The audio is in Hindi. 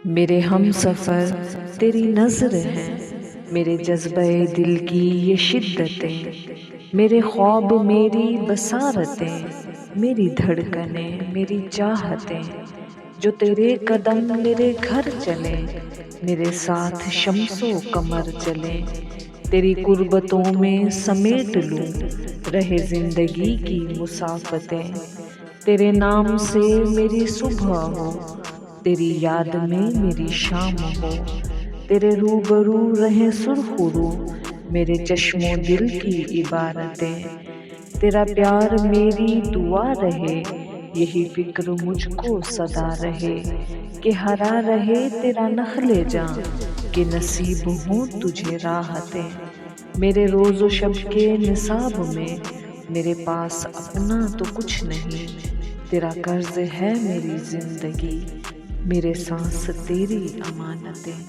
मेरे हम सफ़र तेरी नज़र हैं, मेरे जज्बे दिल की ये शिद्दतें, मेरे ख्वाब मेरी बसारतें, मेरी धड़कनें मेरी चाहतें, जो तेरे कदम मेरे घर चले, मेरे साथ शम्सो कमर चले, तेरी कुर्बतों में समेट लूं रहे जिंदगी की मुसाफतें। तेरे नाम से मेरी सुबह हो, तेरी याद में मेरी शाम हो, तेरे रूबरू रहे सुरखुरू मेरे चश्मो दिल की इबारतें। तेरा प्यार मेरी दुआ रहे, यही फिक्र मुझको सदा रहे, कि हरा रहे तेरा नखले जां, कि नसीब हो तुझे राहतें। मेरे रोज़ो शब के निसाब में मेरे पास अपना तो कुछ नहीं, तेरा कर्ज है मेरी जिंदगी, मेरे सांस तेरी अमानतें।